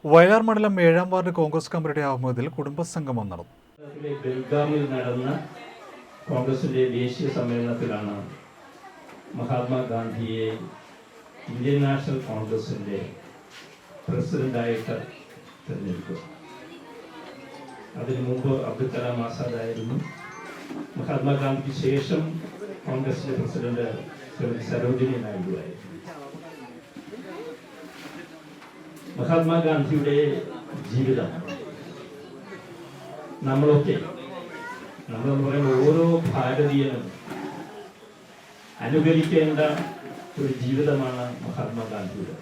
വയലാർ മണ്ഡലം 7-ാം വാർഡ് കോൺഗ്രസ് കമ്മിറ്റിയുടെ ആഭിമുഖ്യത്തിൽ കുടുംബസംഗമം നടന്നു. ബെൽഗാമിൽ നടന്ന കോൺഗ്രസിന്റെ ദേശീയ സമ്മേളനത്തിലാണ് മഹാത്മാഗാന്ധിയെ ഇന്ത്യൻ നാഷണൽ കോൺഗ്രസിന്റെ പ്രസിഡന്റായിട്ട് തിരഞ്ഞെടുക്കുക. അതിനു മുമ്പ് അബ്ദുൽ കലാം ആസാദ് ആയിരുന്നു. മഹാത്മാഗാന്ധിക്ക് ശേഷം കോൺഗ്രസിന്റെ പ്രസിഡന്റ് സരോജിനി നായിഡു ആയിരുന്നു. മഹാത്മാഗാന്ധിയുടെ ജീവിതം നമ്മളെന്ന് പറയുമ്പോൾ ഓരോ ഭാരതീയനും അനുകരിക്കേണ്ട ഒരു ജീവിതമാണ് മഹാത്മാഗാന്ധിയുടെ.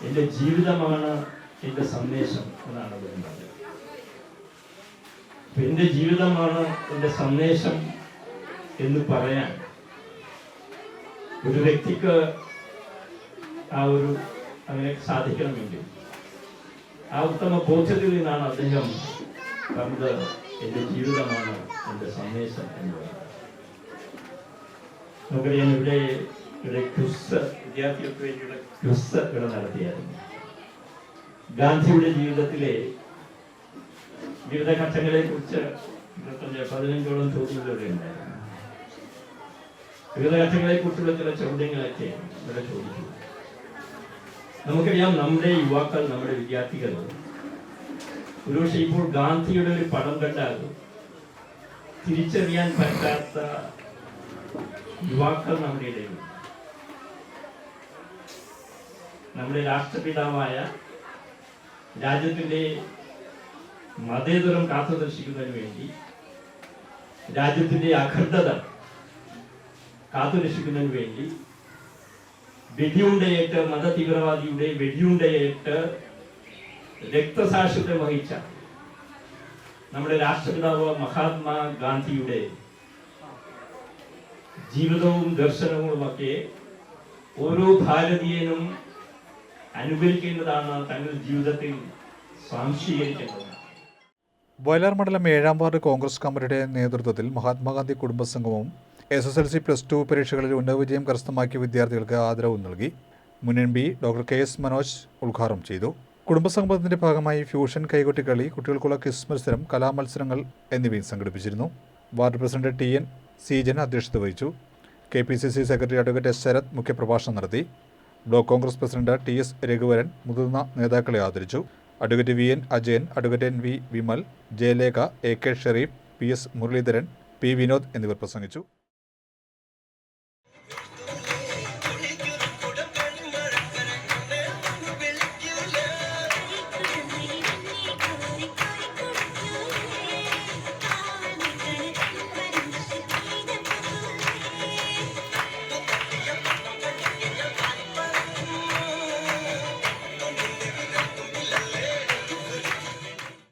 എൻ്റെ ജീവിതമാണ് എൻ്റെ സന്ദേശം എന്നാണ് പറയുന്നത്. എൻ്റെ ജീവിതമാണ് എൻ്റെ സന്ദേശം എന്ന് പറയാൻ ഒരു വ്യക്തിക്ക് അങ്ങനെ സാധിക്കണമെങ്കിൽ ആ ഉത്തമ ബോധ്യത്തിൽ നിന്നാണ് അദ്ദേഹം പറഞ്ഞത്, എൻ്റെ ജീവിതമാണ് എൻ്റെ സന്ദേശം എന്ന് പറയുന്നത്. നമുക്കറിയാം, ഇവിടെ ക്വിസ് വിദ്യാർത്ഥികൾക്ക് വേണ്ടിയുള്ള ക്വിസ് ഇവിടെ നടത്തിയായിരുന്നു. ഗാന്ധിയുടെ ജീവിതത്തിലെ വിവിധ ഘട്ടങ്ങളെ കുറിച്ച് 15ഓളം ചോദ്യങ്ങൾ ഇവിടെ ഉണ്ടായിരുന്നു. വിവിധ ഘട്ടങ്ങളെ കുറിച്ചുള്ള ചില ചോദ്യങ്ങളൊക്കെ ഇവിടെ ചോദിച്ചു. നമുക്കറിയാം, നമ്മുടെ യുവാക്കൾ, നമ്മുടെ വിദ്യാർത്ഥികൾ ഒരുപക്ഷെ ഇപ്പോൾ ഗാന്ധിയുടെ ഒരു പടം കണ്ടാൽ തിരിച്ചറിയാൻ പറ്റാത്ത യുവാക്കൾ നമ്മുടെ ഇടയിൽ. നമ്മുടെ രാഷ്ട്രപിതാവായ രാജ്യത്തിന്റെ മതേതരം കാത്തുരക്ഷിക്കുന്നതിന് വേണ്ടി, രാജ്യത്തിന്റെ അഖണ്ഡത കാത്തുരക്ഷിക്കുന്നതിന് വേണ്ടി വെടിയുണ്ടയേറ്റ്, മതതീവ്രവാദിയുടെ വെടിയുണ്ടയേറ്റ് രക്തസാക്ഷിത്വം വഹിച്ച നമ്മുടെ രാഷ്ട്രപിതാവ് മഹാത്മാഗാന്ധിയുടെ ജീവിതവും ദർശനങ്ങളുമൊക്കെ ഓരോ ഭാരതീയനും അനുകരിക്കേണ്ടതാണ്, തങ്ങളുടെ ജീവിതത്തിൽ സ്വാംശീകരിക്കേണ്ടതാണ്. വയലാർ മണ്ഡലം 7-ാം വാർഡ് കോൺഗ്രസ് കമ്മിറ്റിയുടെ നേതൃത്വത്തിൽ മഹാത്മാഗാന്ധി കുടുംബസംഗമവും SSLC +2 പരീക്ഷകളിൽ ഉന്നത വിജയം കരസ്ഥമാക്കിയ വിദ്യാർത്ഥികൾക്ക് ആദരവ് നൽകി. മുൻ MP ഡോക്ടർ KS മനോജ് ഉദ്ഘാടനം ചെയ്തു. കുടുംബസംഗമത്തിന്റെ ഭാഗമായി ഫ്യൂഷൻ, കൈകൊട്ടിക്കളി, കുട്ടികൾക്കുള്ള ക്വിസ് മത്സരം, കലാമത്സരങ്ങൾ എന്നിവയും സംഘടിപ്പിച്ചിരുന്നു. വാർഡ് പ്രസിഡന്റ് TN സീജൻ അധ്യക്ഷത വഹിച്ചു. KPCC secretary advocate S Sarath മുഖ്യപ്രഭാഷണം നടത്തി. Block Congress president TS Raghuvaran മുതിർന്ന നേതാക്കളെ ആദരിച്ചു. Advocate VN Ajayan, advocate NV Vimal, Jayalekha, AK Sherif, PS Muraleedharan, P Vinod എന്നിവർ പ്രസംഗിച്ചു.